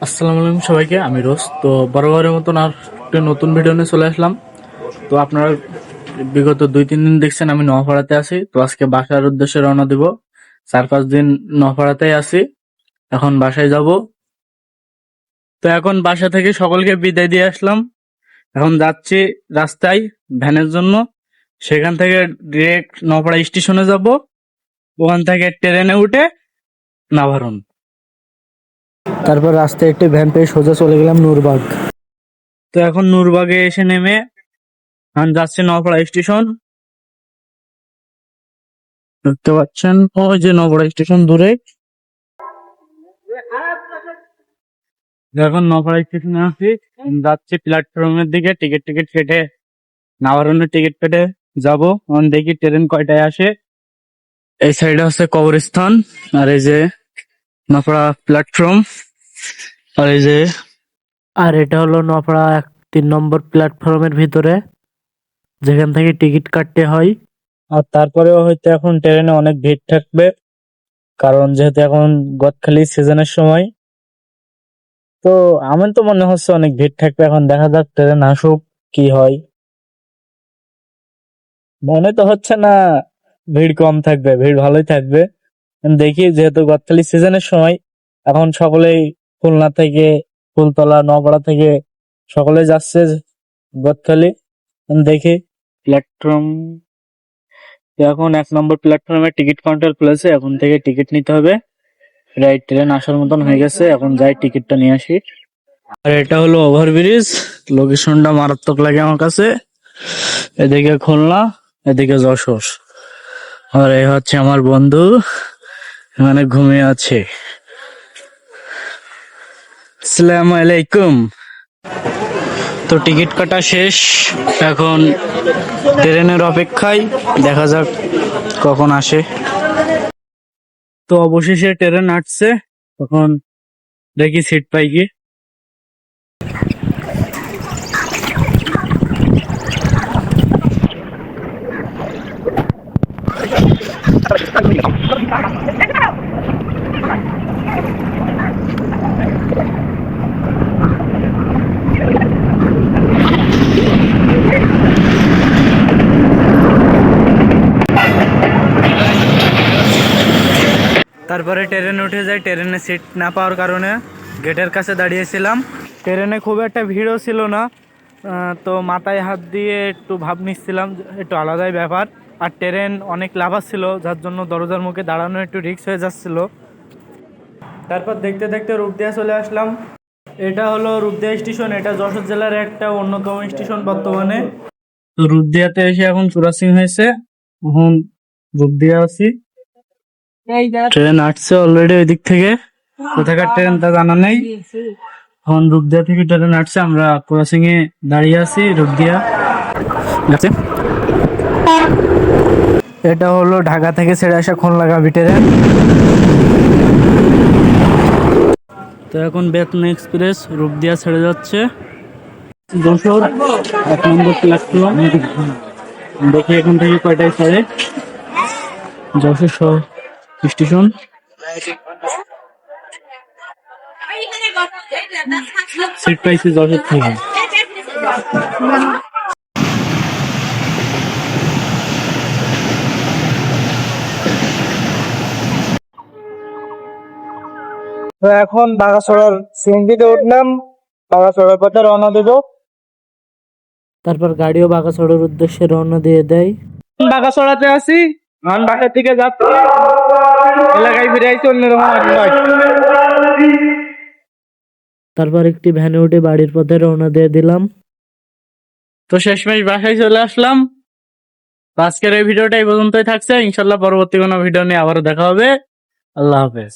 আসসালামু আলাইকুম সবাইকে, আমি রোজ। তো বরাবরের মতন আর একটা নতুন ভিডিও নিয়ে চলে আসলাম। তো আপনারা বিগত 2-3 দিন দেখছেন আমি নোয়াপাড়াতে আছি। তো আজকে বাসার উদ্দেশ্যে রওনা দিব। 4-5 দিন নোয়াপাড়াতেই আছি, এখন বাসায় যাব। তো এখন বাসা থেকে সকলকে বিদায় দিয়ে আসলাম। এখন যাচ্ছি রাস্তায় ভ্যানের জন্য। সেখান থেকে ডিরেক্ট নোয়াপাড়া স্টেশনে যাব। ওখান থেকে ট্রেনে উঠে নাভারন। তারপর রাস্তায় একটি ভ্যান পেয়ে সোজা চলে গেলাম নূরবাগ। তো এখন নূরবাগে এসে নেমে এখন যাচ্ছি নওপাড়া স্টেশন। দেখতে পাচ্ছেন ওই যে নওপাড়া স্টেশন দূরে। এখন নওপাড়া স্টেশনে আছি, যাচ্ছি প্ল্যাটফর্মের দিকে। টিকিট টিকিট কেটে নাভারনের টিকিট কেটে যাবো। এখন দেখি ট্রেন কয়টায় আসে। এই সাইডে হচ্ছে কবরস্থান, আর এই যে নওপাড়া প্ল্যাটফর্ম, আর এই যে এটা হলো নওপাড়া 3 নম্বর প্ল্যাটফর্মের ভিতরে, যেখান থেকে টিকিট কাটতে হয়। আর তারপরেও হয়তো এখন ট্রেনে অনেক ভিড় থাকবে, কারণ যেহেতু এখন গদখালি সিজনের সময়। তো আমার তো মনে হচ্ছে অনেক ভিড় থাকবে। এখন দেখা যাক ট্রেন আসুক কি হয়। মনে তো হচ্ছে না ভিড় কম থাকবে, ভিড় ভালোই থাকবে। দেখি, যেহেতু গদখালি সিজনের সময়, এখন সকলেই খুলনা থেকে, ফুলতলা, নওপাড়া থেকে সকলে যাচ্ছে গদখালি। দেখি প্ল্যাটফর্ম, এখন 1 নম্বর প্ল্যাটফর্মে টিকিট কাউন্টার খুলেছে, এখন থেকে টিকিট নিতে হবে। রাইট, ট্রেন আসার মতন হয়ে গেছে, এখন যাই টিকিটটা নিয়ে আসি। আর এটা হলো ওভারব্রিজ। লোকেশনটা মারাত্মক লাগে আমার কাছে। এদিকে খুলনা, এদিকে যশোর। আর এই হচ্ছে আমার বন্ধু, এখানে ঘুমিয়ে আছে। আসসালামু আলাইকুম। তো টিকিট কাটা শেষ, এখন ট্রেনের অপেক্ষায়, দেখা যাক কখন আসে। তো অবশেষে ট্রেন আসছে, তখন দেখি সিট পাই কি। তারপরে ট্রেনে উঠে যাই। ট্রেনে সিট না পাওয়ার কারণে গেটের কাছে দাঁড়িয়েছিলাম। ট্রেনে খুব একটা ভিড়ও ছিল না, তো মাথায় হাত দিয়ে একটু ভাব নিচ্ছিলাম, একটু আলাদাই ব্যাপার। আর ট্রেন অনেক লাভা ছিল, যার জন্য দরজার মুখে দাঁড়ানো একটু রিস্ক হয়ে যাচ্ছিল। তারপর দেখতে দেখতে রূপদিয়া চলে আসলাম। এটা হলো রূপদিয়া স্টেশন। এটা যশোর জেলার একটা অন্যতম স্টেশন বর্তমানে। তো রূপদিয়াতে এসে এখন ক্রসিং হয়েছে, এখন রূপদিয়া আছি। ট্রেন আসছে অলরেডি ওই দিক থেকে, কোথাকার ট্রেন তা জানা নেই। এখন রূপদিয়া থেকে ট্রেন আসছে, আমরা ক্রসিং এ দাঁড়িয়ে আছি। রূপদিয়া আছে। এটা হলো ঢাকা থেকে ছেড়ে আসা খুলনাগামী ট্রেন। তো এখন বেতনা এক্সপ্রেস রূপদিয়া ছেড়ে যাচ্ছে যশোর 1 নম্বর প্ল্যাটফর্ম। দেখি এখান থেকে কয়টায় ছাড়ে। যশোর স্টেশন। সিট পাইছি যশোর থেকে। তো এখন বাগাছড়ার সিএনজিতে উঠলাম, বাগাছড়ার পথে রওনা দেব। তারপর গাড়িও বাগাছড়ার উদ্দেশ্যে রওনা দিয়ে দেয়। বাগাছড়াতে আছি, এখন বাসার দিকে যাচ্ছি। এলাকায় ফিরে আইছি অন্যরকম আবহাওয়া। তারপর একটি ভ্যানে উঠে বাড়ির পথে রওনা দিয়ে দিলাম। তো শেষমেশ বাসায় চলে আসলাম। তো আজকের এই ভিডিওটা এই পর্যন্তই থাকছে। ইনশাল্লাহ পরবর্তী কোনো ভিডিও নিয়ে আবারও দেখা হবে। আল্লাহ হাফেজ।